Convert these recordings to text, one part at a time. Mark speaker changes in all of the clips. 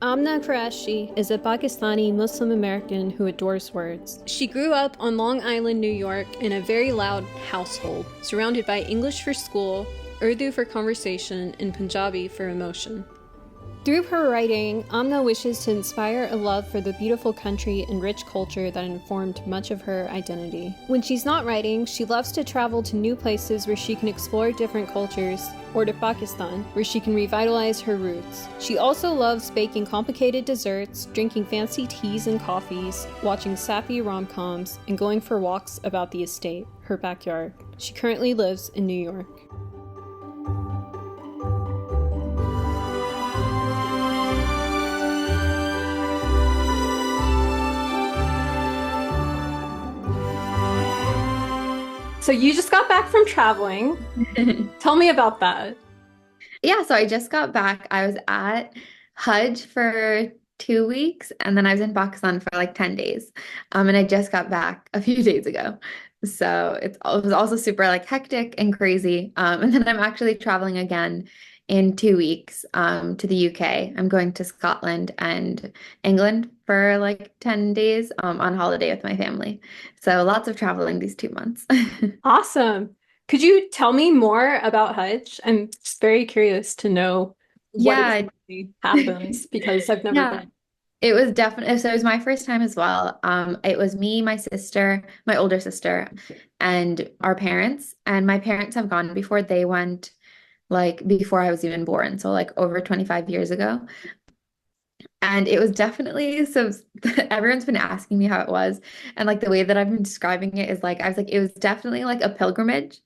Speaker 1: Aamna Qureshi is a Pakistani Muslim-American who adores words. She grew up on Long Island, New York, in a very loud household, surrounded by English for school, Urdu for conversation, and Punjabi for emotion. Through her writing, Aamna wishes to inspire a love for the beautiful country and rich culture that informed much of her identity. When she's not writing, she loves to travel to new places where she can explore different cultures, or to Pakistan, where she can revitalize her roots. She also loves baking complicated desserts, drinking fancy teas and coffees, watching sappy rom-coms, and going for walks about the estate, her backyard. She currently lives in New York. So you just got back from traveling. Tell me about that.
Speaker 2: Yeah, so I just got back. I was at Hajj for 2 weeks, and then I was in Pakistan for like 10 days. And I just got back a few days ago. So it was also super like hectic and crazy. And then I'm actually traveling again in 2 weeks to the UK. I'm going to Scotland and England for like 10 days on holiday with my family. So lots of traveling these 2 months.
Speaker 1: Awesome. Could you tell me more about Hajj? I'm just very curious to know what
Speaker 2: Yeah,
Speaker 1: exactly happens because I've never
Speaker 2: yeah.
Speaker 1: been.
Speaker 2: It was definitely, so it was my first time as well. It was me, my sister, my older sister, and our parents. And my parents have gone before. They went like before I was even born, so like over 25 years ago. And it was definitely so everyone's been asking me how it was. And like the way that I've been describing it is like I was like, it was definitely like a pilgrimage.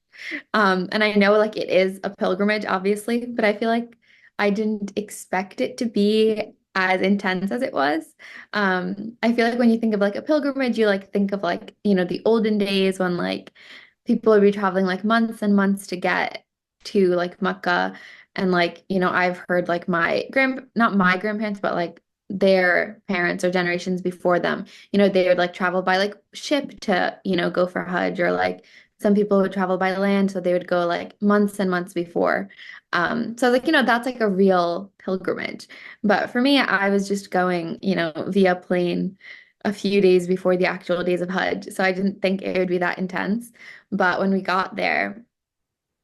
Speaker 2: And I know like it is a pilgrimage, obviously, but I feel like I didn't expect it to be as intense as it was. I feel like when you think of like a pilgrimage, you like think of like, the olden days when like people would be traveling like months and months to get to like Mecca. And like, I've heard like not my grandparents, but like their parents or generations before them, they would like travel by like ship to, go for Hajj, or like some people would travel by land, so they would go like months and months before. So like, that's like a real pilgrimage. But for me, I was just going, via plane a few days before the actual days of Hajj. So I didn't think it would be that intense. But when we got there,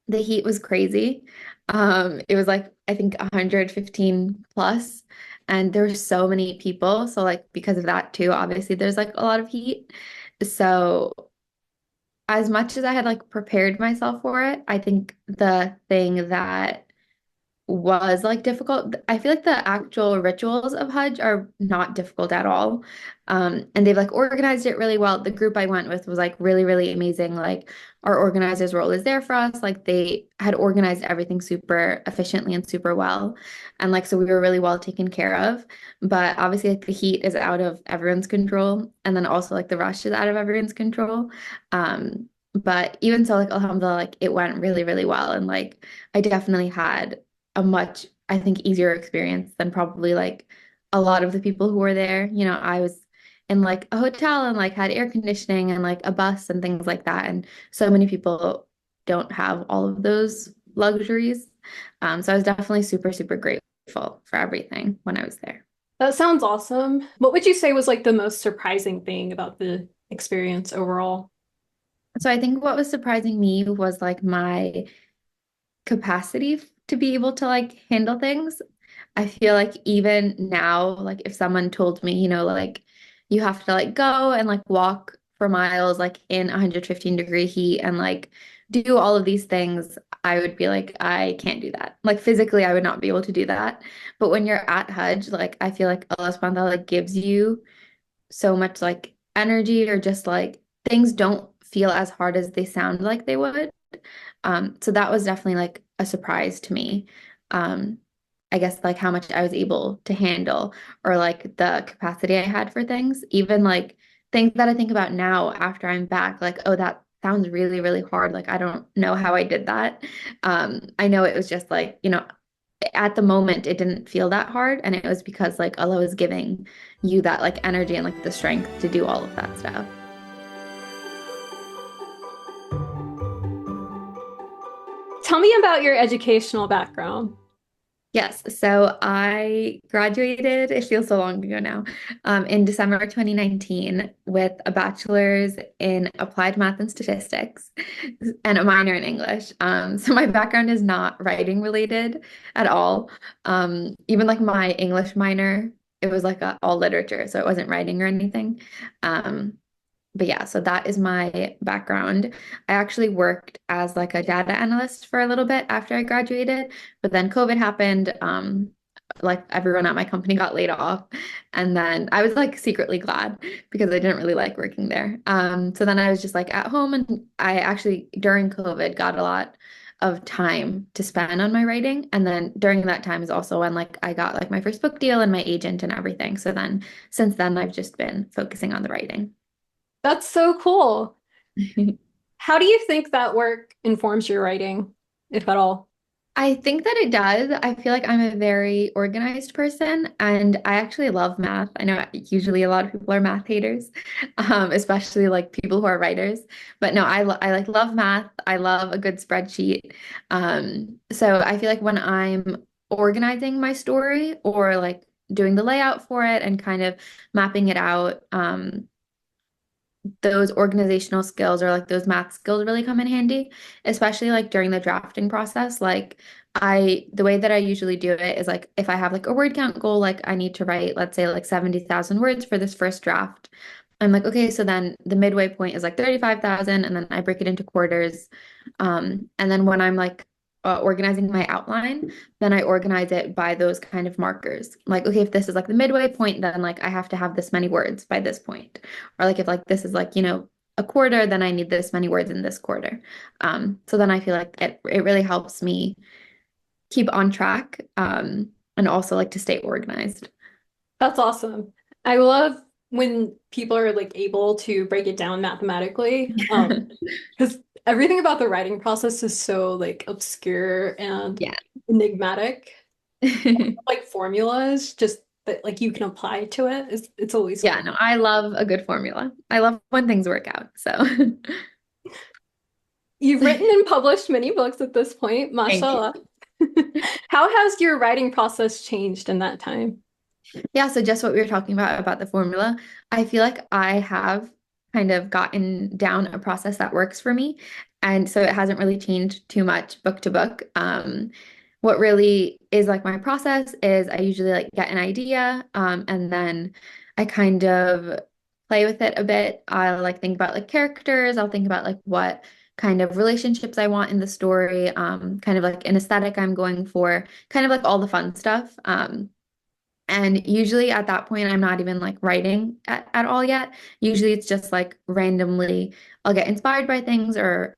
Speaker 2: the heat was crazy. It was like I think 115 plus, and there were so many people. So like because of that too, obviously there's like a lot of heat. So as much as I had like prepared myself for it, I think the thing that was like difficult. I feel like the actual rituals of Hajj are not difficult at all. And they've like organized it really well. The group I went with was like really, really amazing. Like our organizers were always there for us. Like they had organized everything super efficiently and super well. And like, so we were really well taken care of. But obviously like the heat is out of everyone's control. And then also like the rush is out of everyone's control. But even so, like Alhamdulillah, like it went really, really well. And like I definitely had a much, I think, easier experience than probably like a lot of the people who were there. I was in like a hotel and like had air conditioning and like a bus and things like that. And so many people don't have all of those luxuries. So I was definitely super, super grateful for everything when I was there.
Speaker 1: That sounds awesome. What would you say was like the most surprising thing about the experience overall?
Speaker 2: So I think what was surprising me was like my capacity to be able to like handle things. I feel like even now, like if someone told me, like you have to like go and like walk for miles like in 115-degree heat and like do all of these things, I would be like, I can't do that. Like physically, I would not be able to do that. But when you're at Hajj, like I feel like Allah subhanahu wa ta'ala like gives you so much like energy, or just like things don't feel as hard as they sound like they would. So that was definitely like a surprise to me. Um, I guess like how much I was able to handle, or like the capacity I had for things, even like things that I think about now after I'm back, like, oh, that sounds really, really hard. Like, I don't know how I did that. I know it was just like, at the moment it didn't feel that hard. And it was because like Allah was giving you that like energy and like the strength to do all of that stuff.
Speaker 1: Tell me about your educational background.
Speaker 2: Yes, so I graduated, it feels so long ago now, in December 2019 with a bachelor's in applied math and statistics and a minor in English. So my background is not writing related at all. Even like my English minor, it was like all literature, so it wasn't writing or anything. Um, but yeah, so that is my background. I actually worked as like a data analyst for a little bit after I graduated, but then COVID happened. Like everyone at my company got laid off. And then I was like secretly glad because I didn't really like working there. So then I was just like at home, and I actually during COVID got a lot of time to spend on my writing. And then during that time is also when like I got like my first book deal and my agent and everything. So then since then I've just been focusing on the writing.
Speaker 1: That's so cool. How do you think that work informs your writing, if at all?
Speaker 2: I think that it does. I feel like I'm a very organized person and I actually love math. I know usually a lot of people are math haters, especially like people who are writers. But no, I like love math. I love a good spreadsheet. So I feel like when I'm organizing my story or like doing the layout for it and kind of mapping it out, those organizational skills or like those math skills really come in handy, especially like during the drafting process. Like the way that I usually do it is like if I have like a word count goal, like I need to write, let's say like 70,000 words for this first draft. I'm like, okay, so then the midway point is like 35,000 and then I break it into quarters. And then when I'm like organizing my outline, then I organize it by those kind of markers. Like, okay, if this is like the midway point, then like I have to have this many words by this point. Or like if like this is like, a quarter, then I need this many words in this quarter. So then I feel like it really helps me keep on track, and also like to stay organized.
Speaker 1: That's awesome. I love when people are like able to break it down mathematically. Because everything about the writing process is so like obscure and
Speaker 2: Yeah.
Speaker 1: enigmatic. Like formulas, just that like you can apply to it. It's always
Speaker 2: Yeah,
Speaker 1: fun.
Speaker 2: no, I love a good formula. I love when things work out. So
Speaker 1: You've written and published many books at this point,
Speaker 2: thank you.
Speaker 1: mashallah. How has your writing process changed in that time?
Speaker 2: Yeah, so just what we were talking about the formula, I feel like I have kind of gotten down a process that works for me. And so it hasn't really changed too much book to book. What really is like my process is I usually like get an idea, and then I kind of play with it a bit. I'll like think about like characters, I'll think about like what kind of relationships I want in the story, kind of like an aesthetic I'm going for, kind of like all the fun stuff. And usually at that point, I'm not even like writing at all yet. Usually it's just like randomly, I'll get inspired by things or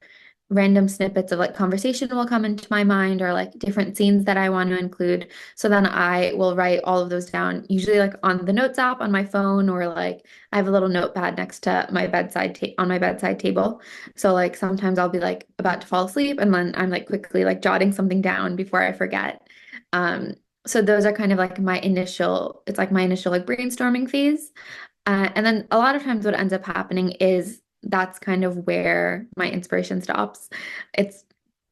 Speaker 2: random snippets of like conversation will come into my mind or like different scenes that I want to include. So then I will write all of those down, usually like on the notes app on my phone or like I have a little notepad next to my bedside ta on my bedside table. So like sometimes I'll be like about to fall asleep and then I'm like quickly like jotting something down before I forget. So those are kind of like it's like my initial like brainstorming phase. And then a lot of times what ends up happening is that's kind of where my inspiration stops. It's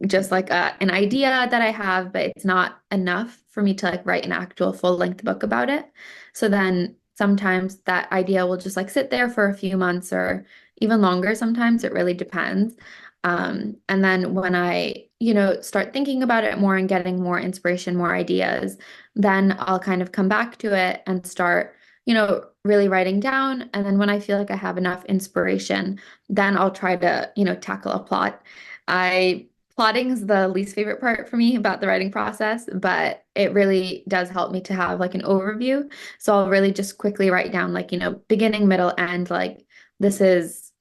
Speaker 2: just like an idea that I have, but it's not enough for me to like write an actual full-length book about it. So then sometimes that idea will just like sit there for a few months or even longer sometimes. It really depends. And then when I, start thinking about it more and getting more inspiration, more ideas, then I'll kind of come back to it and start, really writing down. And then when I feel like I have enough inspiration, then I'll try to, tackle a plot. I Plotting is the least favorite part for me about the writing process, but it really does help me to have like an overview. So I'll really just quickly write down like, beginning, middle, end, like this is,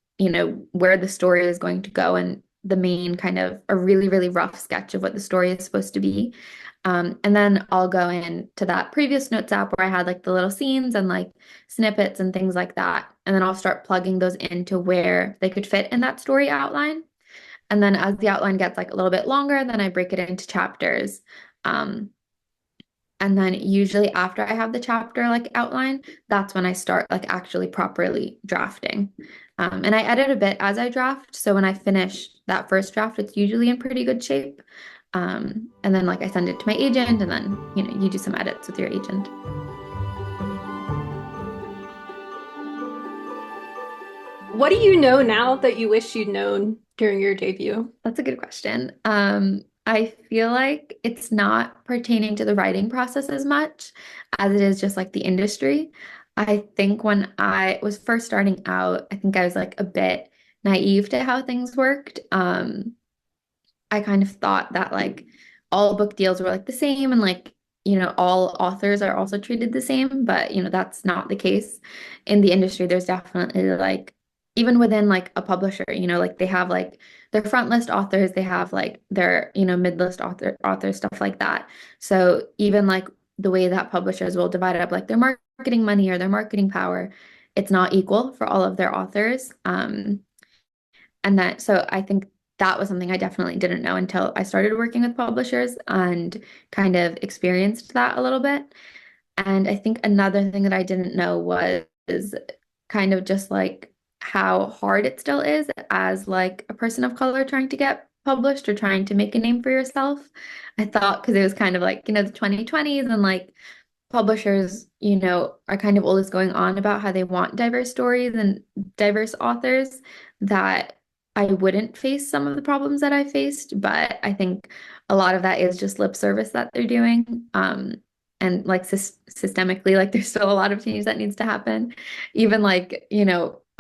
Speaker 2: where the story is going to go and the main kind of a really, really rough sketch of what the story is supposed to be. And then I'll go into that previous notes app where I had like the little scenes and like snippets and things like that. And then I'll start plugging those into where they could fit in that story outline. And then as the outline gets like a little bit longer, then I break it into chapters. Um, and then usually after I have the chapter like outline, that's when I start like actually properly drafting. And I edit a bit as I draft. So when I finish that first draft, it's usually in pretty good shape. And then like I send it to my agent, and then you do some edits with your agent.
Speaker 1: What do you know now that you wish you'd known during your debut?
Speaker 2: That's a good question. I feel like it's not pertaining to the writing process as much as it is just like the industry. I think when I was first starting out, I think I was like a bit naive to how things worked. I kind of thought that like all book deals were like the same, and like, all authors are also treated the same, but that's not the case in the industry. There's definitely like, even within like a publisher, like they have like their front list authors, they have like their, mid-list authors, stuff like that. So even like the way that publishers will divide up like their marketing money or their marketing power, it's not equal for all of their authors. And that, so I think that was something I definitely didn't know until I started working with publishers and kind of experienced that a little bit. And I think another thing that I didn't know was kind of just like how hard it still is as like a person of color trying to get published or trying to make a name for yourself. I thought because it was kind of like, the 2020s, and like publishers, are kind of always going on about how they want diverse stories and diverse authors, that I wouldn't face some of the problems that I faced, but I think a lot of that is just lip service that they're doing. And like systemically, like there's still a lot of change that needs to happen. Even like,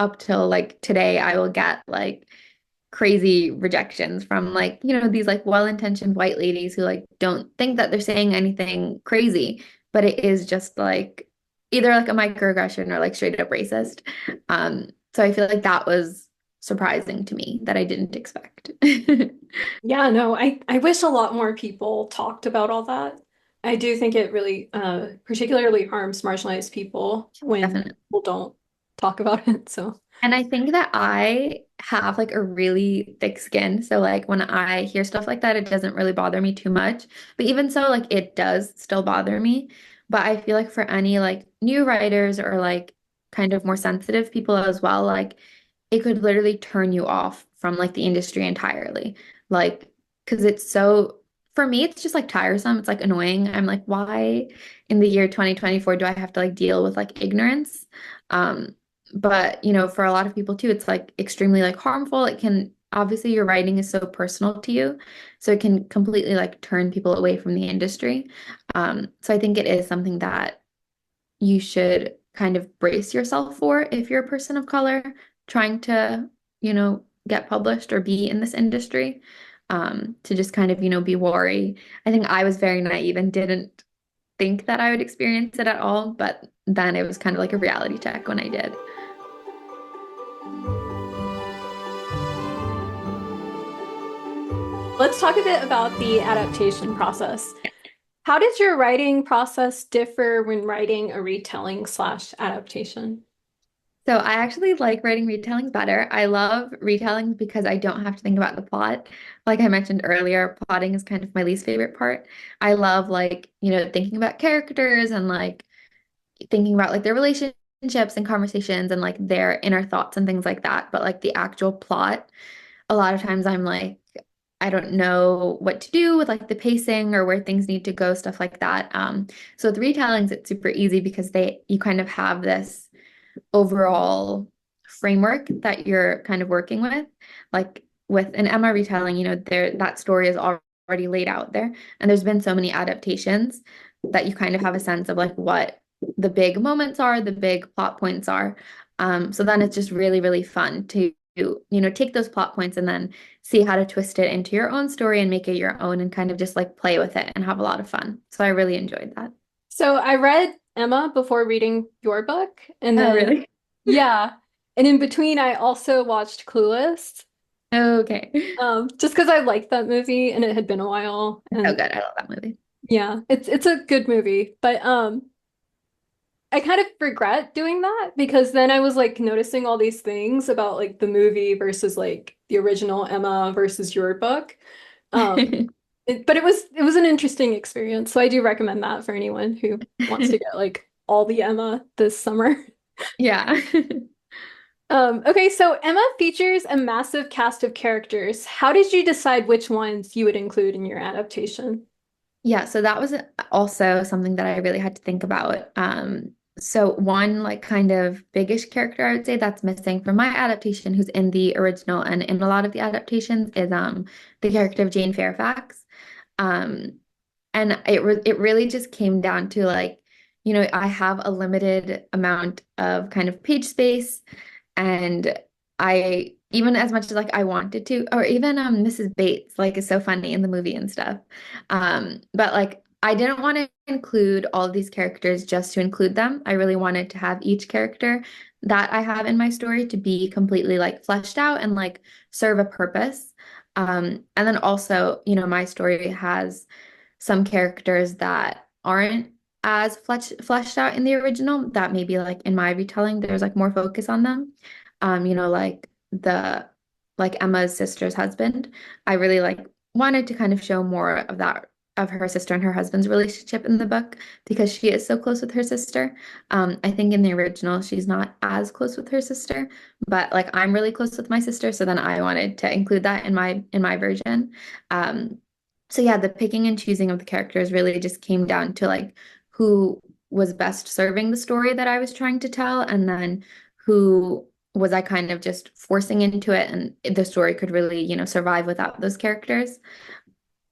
Speaker 2: up till like today, I will get like crazy rejections from like, these like well-intentioned white ladies who like don't think that they're saying anything crazy, but it is just like either like a microaggression or like straight up racist. So I feel like that was surprising to me that I didn't expect.
Speaker 1: Yeah, no, I wish a lot more people talked about all that. I do think it really particularly harms marginalized people when
Speaker 2: Definitely.
Speaker 1: people don't talk about it. So
Speaker 2: And I think that I have like a really thick skin. So like when I hear stuff like that, it doesn't really bother me too much. But even so, like it does still bother me. But I feel like for any like new writers or like kind of more sensitive people as well, like it could literally turn you off from like the industry entirely. Like, because it's so, for me, it's just like tiresome. It's like annoying. I'm like, why in the year 2024 do I have to like deal with like ignorance? But for a lot of people too, it's like extremely like harmful. It can, obviously your writing is so personal to you, so it can completely like turn people away from the industry. So I think it is something that you should kind of brace yourself for if you're a person of color trying to, get published or be in this industry. To just kind of, be wary. I think I was very naive and didn't think that I would experience it at all, but then it was kind of like a reality check when I did.
Speaker 1: let's talk a bit about the adaptation process. How did your writing process differ when writing a retelling slash adaptation?
Speaker 2: So I actually like writing retellings better. I love retellings because I don't have to think about the plot. Like I mentioned earlier, plotting is kind of my least favorite part. I love like, thinking about characters and like thinking about like their relationships and conversations and like their inner thoughts and things like that. But like the actual plot, a lot of times I'm like, I don't know what to do with like the pacing or where things need to go, stuff like that. So with retellings, it's super easy because you kind of have this overall framework that you're kind of working with. Like with an Emma retelling, that story is already laid out there. And there's been so many adaptations that you kind of have a sense of like what the big moments are, the big plot points are. So then it's just really, really fun to, take those plot points and then see how to twist it into your own story and make it your own and kind of just like play with it and have a lot of fun. So I really enjoyed that.
Speaker 1: So I read Emma before reading your book, and
Speaker 2: Oh,
Speaker 1: then
Speaker 2: really?
Speaker 1: yeah, and in between I also watched Clueless,
Speaker 2: Okay.
Speaker 1: just because I liked that movie and it had been a while,
Speaker 2: So
Speaker 1: and
Speaker 2: good. I love that movie.
Speaker 1: yeah, it's a good movie, but I kind of regret doing that because then I was like noticing all these things about like the movie versus like the original Emma versus your book. Um, but it was an interesting experience, so I do recommend that for anyone who wants to get like all the Emma this summer.
Speaker 2: Yeah.
Speaker 1: Okay, so Emma features a massive cast of characters. How did you decide which ones you would include in your adaptation?
Speaker 2: Yeah, so that was also something that I really had to think about. So one like kind of biggish character I would say that's missing from my adaptation, who's in the original and in a lot of the adaptations, is the character of Jane Fairfax. Um, and it really just came down to like, I have a limited amount of kind of page space, and I even as much as like I wanted to, or even Mrs. Bates like is so funny in the movie and stuff. But like I didn't want to include all of these characters just to include them. I really wanted to have each character that I have in my story to be completely like fleshed out and like serve a purpose. And then also, my story has some characters that aren't as fleshed out in the original that maybe like in my retelling there's like more focus on them. Like Emma's sister's husband. I really like wanted to kind of show more of that of her sister and her husband's relationship in the book because she is so close with her sister. I think in the original she's not as close with her sister, but like I'm really close with my sister, so then I wanted to include that in my version. Um, so yeah, the picking and choosing of the characters really just came down to like who was best serving the story that I was trying to tell, and then who was I kind of just forcing into it, and the story could really, survive without those characters.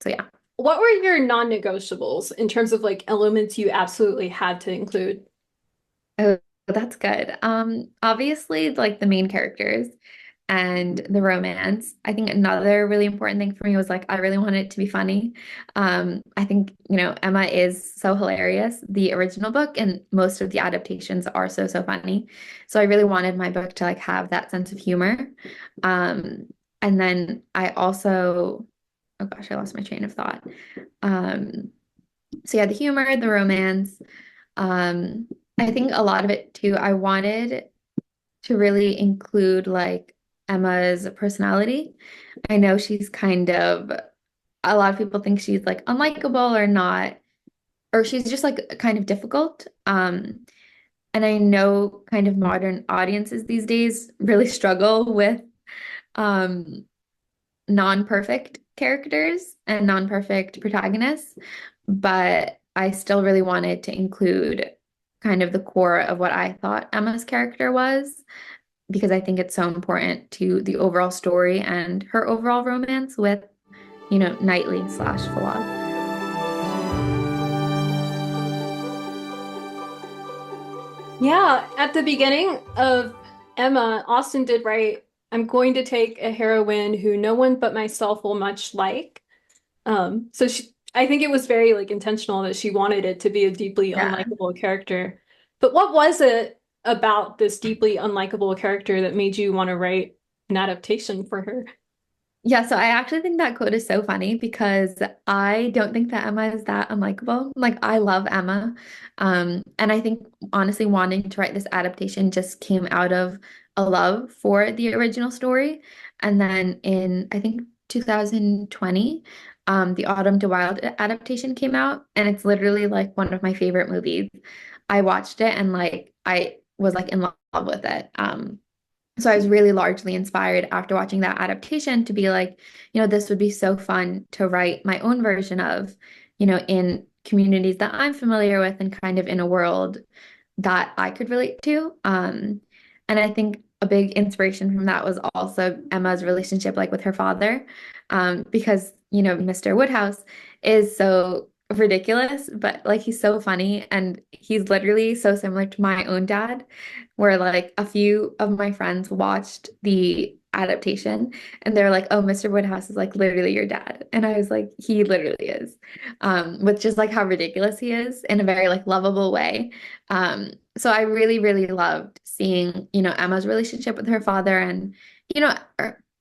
Speaker 2: So yeah.
Speaker 1: What were your non-negotiables in terms of like elements you absolutely had to include?
Speaker 2: Oh, that's good. Obviously, like the main characters and the romance. I think another really important thing for me was like I really wanted it to be funny. I think, Emma is so hilarious. The original book and most of the adaptations are so funny. So I really wanted my book to like have that sense of humor. And then I also, oh gosh, I lost my train of thought. Um, so yeah, the humor, the romance. I think a lot of it too, I wanted to really include like Emma's personality. I know she's kind of, a lot of people think she's like unlikable or not, or she's just like kind of difficult. And I know kind of modern audiences these days really struggle with um non-perfect characters and non-perfect protagonists, but I still really wanted to include kind of the core of what I thought Emma's character was, because I think it's so important to the overall story and her overall romance with, Knightley slash Fawad.
Speaker 1: Yeah, at the beginning of Emma, Austen did write, I'm going to take a heroine who no one but myself will much like. I think it was very like intentional that she wanted it to be a deeply
Speaker 2: Yeah.
Speaker 1: unlikable character. But what was it about this deeply unlikable character that made you want to write an adaptation for her?
Speaker 2: Yeah, so I actually think that quote is so funny because I don't think that Emma is that unlikable. Like I love Emma. And I think honestly wanting to write this adaptation just came out of a love for the original story. And then in I think 2020, the Autumn to Wild adaptation came out, and it's literally like one of my favorite movies. I watched it and like I was like in love with it. So I was really largely inspired after watching that adaptation to be like, this would be so fun to write my own version of, in communities that I'm familiar with and kind of in a world that I could relate to. And I think a big inspiration from that was also Emma's relationship like with her father. Because, Mr. Woodhouse is so ridiculous, but like he's so funny and he's literally so similar to my own dad, where like a few of my friends watched the adaptation and they're like, oh, Mr. Woodhouse is like literally your dad. And I was like, he literally is. With just like how ridiculous he is in a very like lovable way. So I really, really loved seeing, Emma's relationship with her father, and,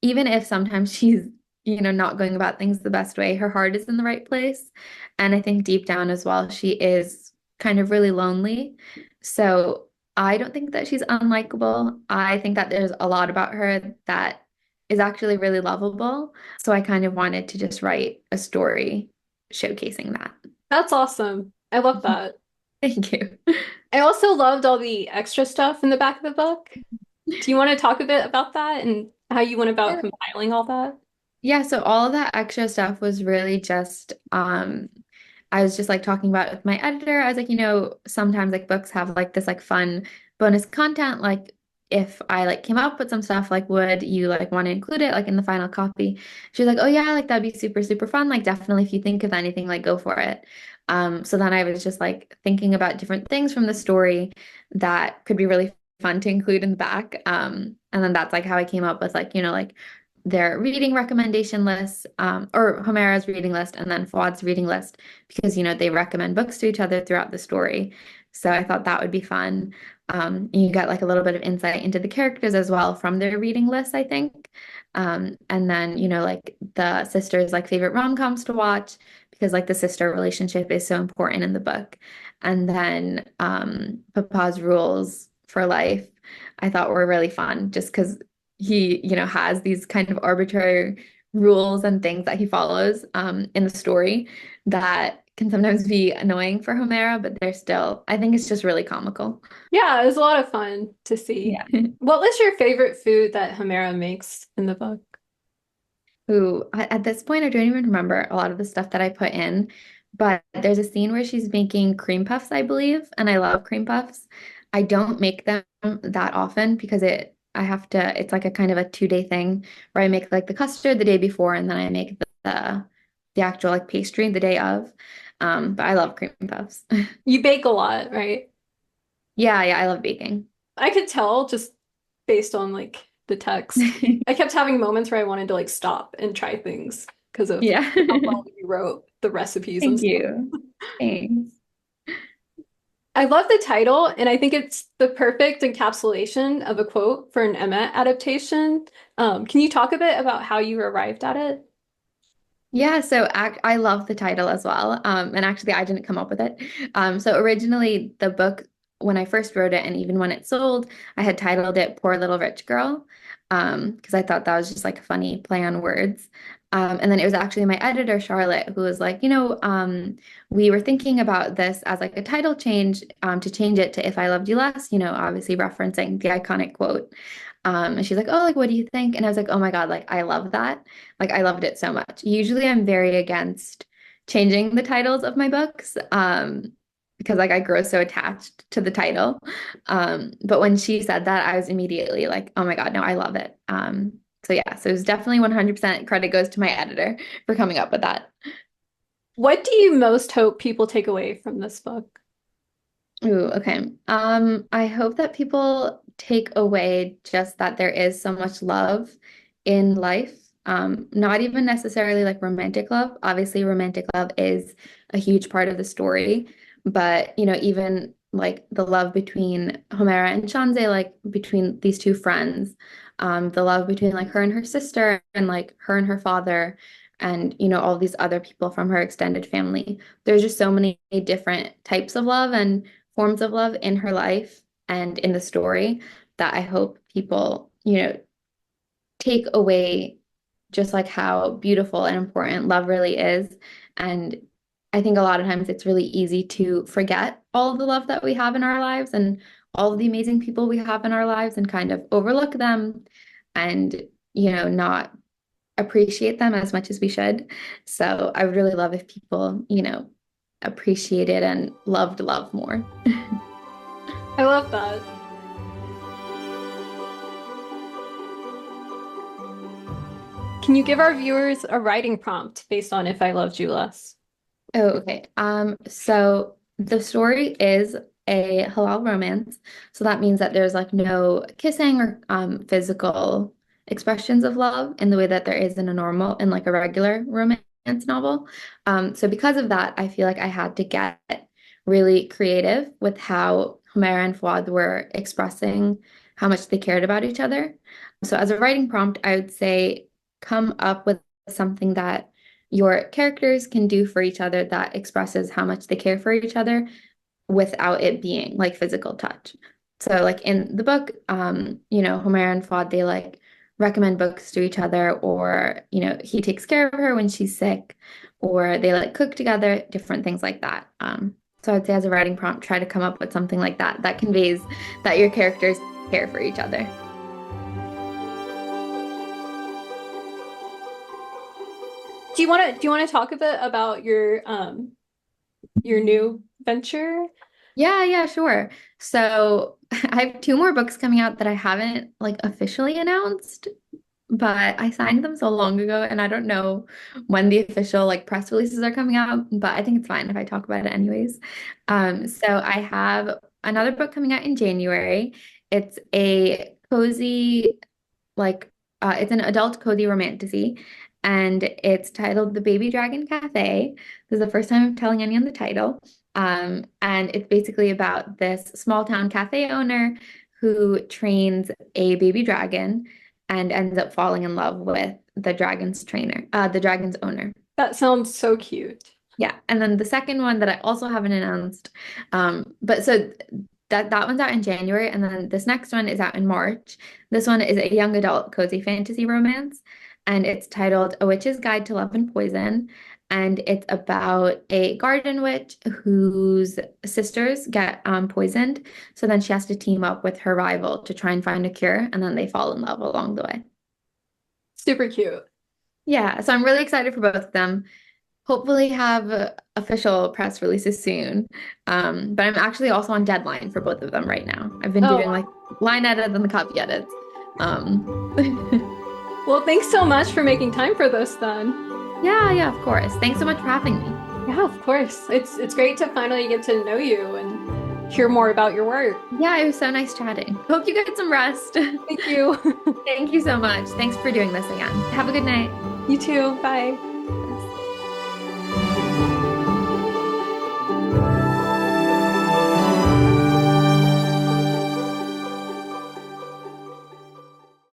Speaker 2: even if sometimes she's, not going about things the best way, her heart is in the right place. And I think deep down as well, she is kind of really lonely. So I don't think that she's unlikable. I think that there's a lot about her that is actually really lovable. So I kind of wanted to just write a story showcasing that.
Speaker 1: That's awesome. I love that.
Speaker 2: Thank you.
Speaker 1: I also loved all the extra stuff in the back of the book. Do you want to talk a bit about that and how you went about compiling all that?
Speaker 2: Yeah, so all of that extra stuff was really just I was just like talking about it with my editor. I was like, sometimes like books have like this like fun bonus content. Like if I like came up with some stuff, like would you like want to include it like in the final copy? She was like, oh yeah, like that'd be super, super fun. Like definitely if you think of anything, like go for it. So then I was just like thinking about different things from the story that could be really fun to include in the back. And then that's like how I came up with like, like their reading recommendation list, or Homera's reading list, and then Fuad's reading list, because they recommend books to each other throughout the story. So I thought that would be fun. And you get like a little bit of insight into the characters as well from their reading list, I think. And then, like the sisters' like favorite rom-coms to watch, because like the sister relationship is so important in the book. And then Papa's rules for life, I thought were really fun just because he, has these kind of arbitrary rules and things that he follows in the story that can sometimes be annoying for Homera, but they're still, I think it's just really comical.
Speaker 1: Yeah, it was a lot of fun to see.
Speaker 2: Yeah.
Speaker 1: What was your favorite food that Homera makes in the book?
Speaker 2: Who at this point I don't even remember a lot of the stuff that I put in, but there's a scene where she's making cream puffs, I believe, and I love cream puffs. I don't make them that often because it's like a kind of a 2-day thing where I make like the custard the day before and then I make the actual like pastry the day of. But I love cream puffs.
Speaker 1: You bake a lot, right?
Speaker 2: Yeah, yeah, I love baking.
Speaker 1: I could tell just based on like the text. I kept having moments where I wanted to like stop and try things because of
Speaker 2: Yeah.
Speaker 1: how well you wrote the recipes and
Speaker 2: Thank
Speaker 1: stuff.
Speaker 2: you. Thanks.
Speaker 1: I love the title, and I think it's the perfect encapsulation of a quote for an Emma adaptation. Can you talk a bit about how you arrived at it?
Speaker 2: Yeah, so I love the title as well. And actually, I didn't come up with it. So originally, the book, when I first wrote it, and even when it sold, I had titled it "Poor Little Rich Girl," because I thought that was just like a funny play on words. And then it was actually my editor, Charlotte, who was like, we were thinking about this as like a title change, to change it to "If I Loved You Less," obviously referencing the iconic quote. And she's like, "Oh, like, what do you think?" And I was like, "Oh my God, like, I love that." Like I loved it so much. Usually I'm very against changing the titles of my books, because like I grow so attached to the title. But when she said that, I was immediately like, oh my God, no, I love it. So yeah, so it was definitely 100% credit goes to my editor for coming up with that.
Speaker 1: What do you most hope people take away from this book?
Speaker 2: Ooh, okay. I hope that people take away just that there is so much love in life. Not even necessarily like romantic love. Obviously, romantic love is a huge part of the story, but even like the love between Homera and Shanze, like between these two friends, the love between like her and her sister, and like her and her father, and all these other people from her extended family. There's just so many different types of love and forms of love in her life and in the story that I hope people, take away just like how beautiful and important love really is. And I think a lot of times it's really easy to forget all of the love that we have in our lives and all of the amazing people we have in our lives and kind of overlook them and, not appreciate them as much as we should. So I would really love if people, appreciated and loved love more.
Speaker 1: I love that. Can you give our viewers a writing prompt based on If I Loved You Less?
Speaker 2: Oh, okay. So the story is a halal romance. So that means that there's like no kissing or physical expressions of love in the way that there is in like a regular romance novel. So because of that, I feel like I had to get really creative with how Humera and Fuad were expressing how much they cared about each other. So as a writing prompt, I would say come up with something that your characters can do for each other that expresses how much they care for each other without it being like physical touch. So like in the book, Homer and Fuad, they like recommend books to each other, or, he takes care of her when she's sick, or they like cook together, different things like that. So I'd say as a writing prompt, try to come up with something like that that conveys that your characters care for each other.
Speaker 1: Do you want to talk a bit about your new venture?
Speaker 2: Yeah, sure. So I have two more books coming out that I haven't like officially announced, but I signed them so long ago, and I don't know when the official like press releases are coming out, but I think it's fine if I talk about it anyways. So I have another book coming out in January. It's a cozy, like it's an adult cozy romantasy, and it's titled The Baby Dragon Cafe. This is the first time I'm telling anyone the title. And it's basically about this small town cafe owner who trains a baby dragon and ends up falling in love with the dragon's trainer, the dragon's owner.
Speaker 1: That sounds so cute.
Speaker 2: Yeah, and then the second one that I also haven't announced, but so that one's out in January, and then this next one is out in March. This one is a young adult cozy fantasy romance, and it's titled A Witch's Guide to Love and Poison, and it's about a garden witch whose sisters get poisoned, so then she has to team up with her rival to try and find a cure, and then they fall in love along the way.
Speaker 1: Super cute.
Speaker 2: Yeah, so I'm really excited for both of them. Hopefully have official press releases soon. But I'm actually also on deadline for both of them right now. I've been
Speaker 1: Oh,
Speaker 2: doing like
Speaker 1: wow.
Speaker 2: line edits and the copy edits. Um,
Speaker 1: Well, thanks so much for making time for this then.
Speaker 2: yeah, of course. Thanks so much for having me.
Speaker 1: Yeah, of course. It's great to finally get to know you and hear more about your work.
Speaker 2: Yeah, it was so nice chatting. Hope you get some rest.
Speaker 1: Thank you.
Speaker 2: Thank you so much. Thanks for doing this again. Have a good night.
Speaker 1: You too. Bye.